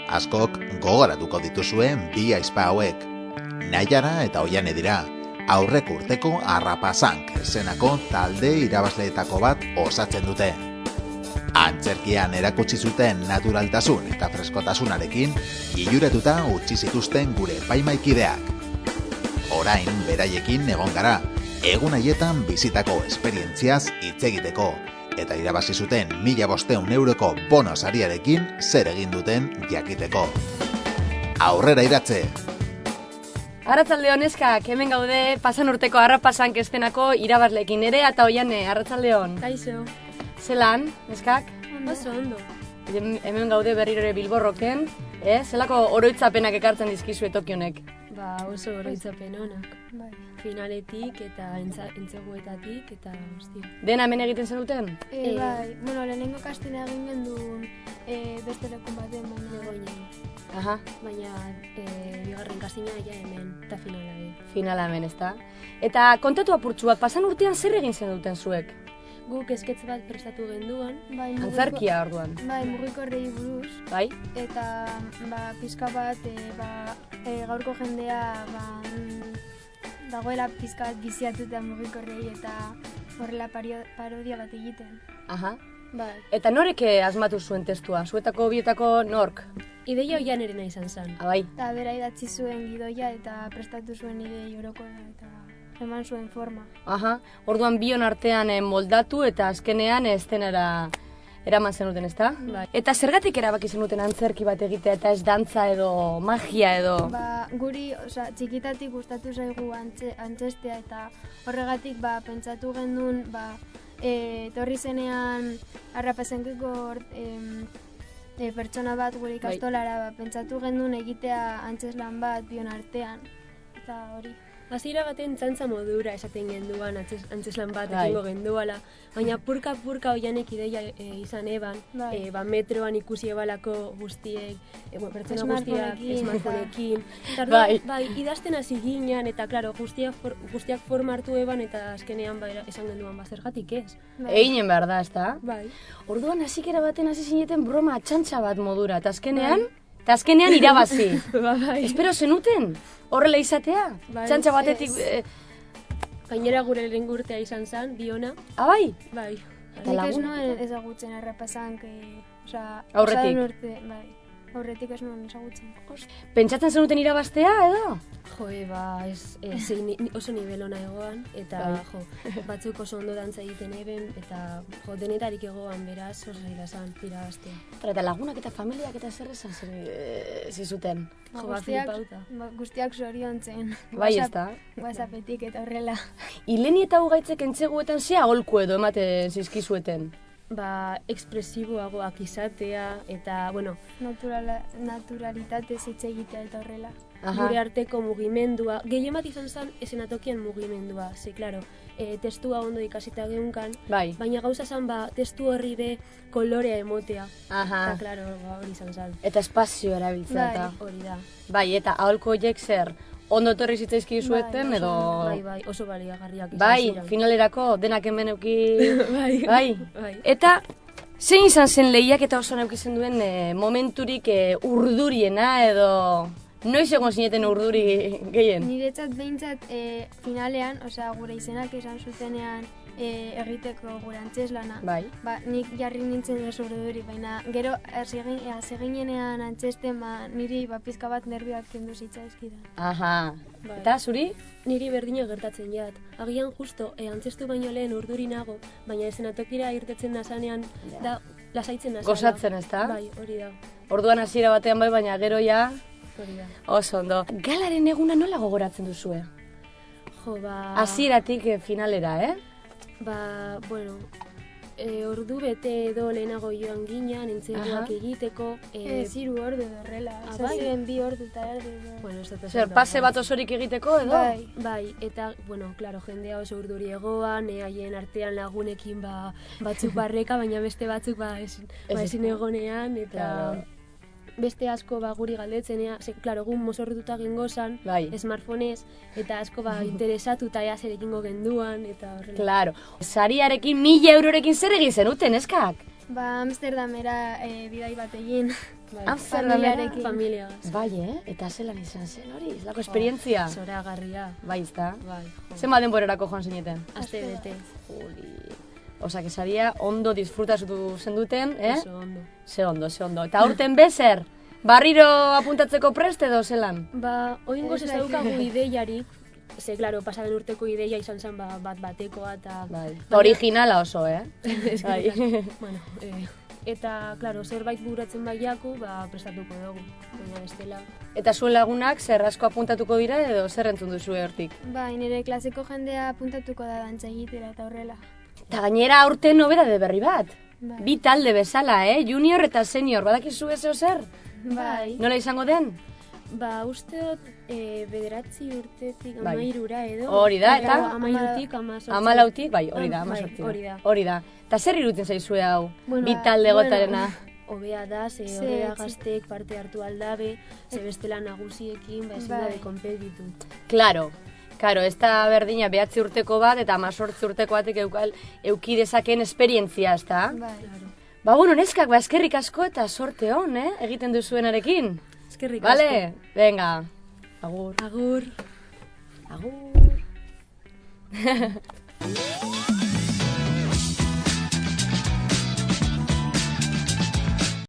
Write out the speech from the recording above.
Askok gogoratuko dituzuen bi aizpa hauek. Naiara eta Oiane dira, aurreko urteko Arrapazank zenako talde irabazleetako bat osatzen dute. Antzerkian erakutsi zuten naturaltasun eta freskotasunarekin iluratuta utzi zituzten gure epaimaikideak. Orain beraiekin egon gara, egun haietan bizitako esperientziaz hitz egiteko, eta irabazi zuten 1.500 euroko bono sariarekin zer egin duten jakiteko. Aurrera iratze! Arratsaldeon neskak, hemen gaude pasan urteko Arrapazank estenako irabazleekin ere eta Oiane, arratsaldeon. Kaixo. Zelan, neskak? Oso ondo. Hemen gaude berriro ere Bilborroken, zelako oroitzapenak ekartzen dizkizu Tokionek? Oso oroitzapen onak. Finaletik eta entzeguetatik eta guzti. Dena hemen egiten zenuten? Lehenengo kastina egin gendun beste lekun baten Begoñan. Aha. Baina bigarren kastina ja hemen eta finala be. Finala hemen, ezta? Eta kontatu apurtxu bat, pasan urtean zer egin zenuten zuek? Guk esketz bat prestatu genduan. Antzerkia orduan. Mugikorrei buruz. Bai? Eta pizka bat gaurko jendea dagoela pizka bat biziatuta mugikorrei eta horrela parodia bat egiten. Aha. Bai. Eta norek asmatu zuen testua? Zuetako bietako nork? Ideia Oianerena izan zen. Bai. Eta bera idatzi zuen gidoia eta prestatu zuen idei orokoa eta eman zuen forma. Aha. Orduan bion artean moldatu eta azkenean estenera eraman zenuten, ezta? Bai. Eta zergatik erabaki zenuten antzerki bat egitea eta ez dantza edo magia edo? Guri, txikitatik gustatu zaigu antzestea eta horregatik pentsatu gendun etorri zenean Arrapazankeko pertsona bat gure ikastolara pentsatu gendun egitea antzeslan bat bion artean eta hori. Hasiera baten txantza modura esaten genduan antzeslan bat egingo genduala, baina purka Oianek ideia izan eban, metroan ikusi ebalako guztiek, pertsona guztiak smartphoneekin. Bai, idazten hasi ginen eta klaro, guztiak forma hartu eban eta azkenean esan genduan zergatik ez. Eginen behar da, ezta? Bai. Orduan hasiera baten hasi zineten broma txantxa bat modura, eta azkenean irabazi. Bai. Espero zenuten? Horrela izatea? Txantxa batetik... Gainera gure lehenengo urtea izan zen, biona. Bai? Bai. Nik ez nuen ezagutzen Arrapazank, aurretik? Aurretik ez nuen ezagutzen. Pentsatzen zenuten irabaztea, edo? Oso nivel ona egoan, eta batzuk oso ondo dantza egiten eben, eta denetarik egoan beraz, oso zaila zan irabaztea. Eta lagunak eta familiak eta zer esan zizuten? Guztiak zoriontzen. Bai, ezta? WhatsAppetik eta horrela. Ileni eta Ugaitzek entzeguetan ze aholku edo ematen zizkizueten? Ekspresiboagoak izatea eta, naturalitatez hitz egitea eta horrela. Gure arteko mugimendua, gehien bat izan zen esenatokian mugimendua, klaro, testua ondo ikasita geunkan, baina gauza zen testu horri be kolorea emotea. Eta, klaro, hori izan zen. Eta espazio erabiltzea eta. Hori da. Bai, eta aholko horiek zer? Ondo etorri zitzaizki zueten edo... Bai, oso baliagarriak izan Bai, ziren. finalerako denak hemen euki... Bai. Eta, zein izan zen lehiak eta oso neukizen duen momenturik urduriena edo... Noiz egon zineten urduri gehien? Niretzat behintzat finalean, gure izenak esan zutenean egiteko gure antzeslana. Bai. Nik jarri nintzen oso urduri, baina gero seginenean antzesten niri pizka bat nervioak kendu zitzaizkidan. Aha. Eta zuri? Niri berdina gertatzen jat. Agian justo antzestu baino lehen urduri nago, baina esenatokira irtetzen nazanean da lasaitzen nazala. Gozatzen, ezta? Bai, hori da. Orduan hasiera batean bai, baina gero ja... Oso ondo. Galaren eguna nola gogoratzen duzue? Hasieratik finalera, ordu bete edo lehenago joan ginean, entzeguak egiteko... 3 ordu horrela, ziren 2 ordu eta erdi. Zer, pase bat osorik egiteko edo? Bai, eta, klaro, jendea oso urduri egoan, haien artean lagunekin batzuk barreka, baina beste batzuk ezin egonean, eta... Beste asko guri galdetzenea, klaro, egun mozorretuta gengozan, smartphonez, eta asko interesatuta ea zer egingo genduan, eta horrela. Klaro, sariarekin 1.000 eurorekin zer egin zenuten, eskak? Ba, Amsterdamera bidai bat egin. Amsterdamera? Familiagaz. Bai, eta zelan izan zen hori, zelako esperientzia. Zoragarria. Bai, ezta? Bai. Zenbat denborerako joan zineten? Aste bete. Osa, que saria ondo disfrutasutu zenduten, Oso ondo. Ze ondo. Eta aurten bezer, barriro apuntatzeko prest edo zelan? Ba, oingoz ez daukagu ideiarik, ze, klaro, pasaden urteko ideia izan zen bat batekoa eta... Bai. Originala oso, Bai. Bueno, eta, klaro, zerbait buratzen baiaku, ba, prestatuko dugu, baina bestela. Eta zuen lagunak zer asko apuntatuko dira edo zer entzun duzu hortik? Bai, nire klaseko jendea apuntatuko da dantza egitera eta horrela. Eta gainera aurten nobedade berri bat. Bai. Bi talde bezala, junior eta senior, badakizu ez zer? Bai. Nola izango den? Ba, usteot, 9 urtetik Bai. 13 edo. Hori da, eta? 13tik 18. 14, bai, hori da, 18. Hori da. Eta zer irutzen zaizue hau, bi talde gotarena? Hobea da, ze horrela gazteek parte hartu aldabe, ze bestela nagusiekin, ba, ezin dabe konpetitu. Claro, ez da berdina 9 urteko bat eta 18 urteko batek euki dezaken esperientzia, ez da? Bai. Ba, bueno, neskak, eskerrik asko eta sorte hon, egiten duzuenarekin. Eskerrik asko. Vale, venga. Agur. Agur. Agur.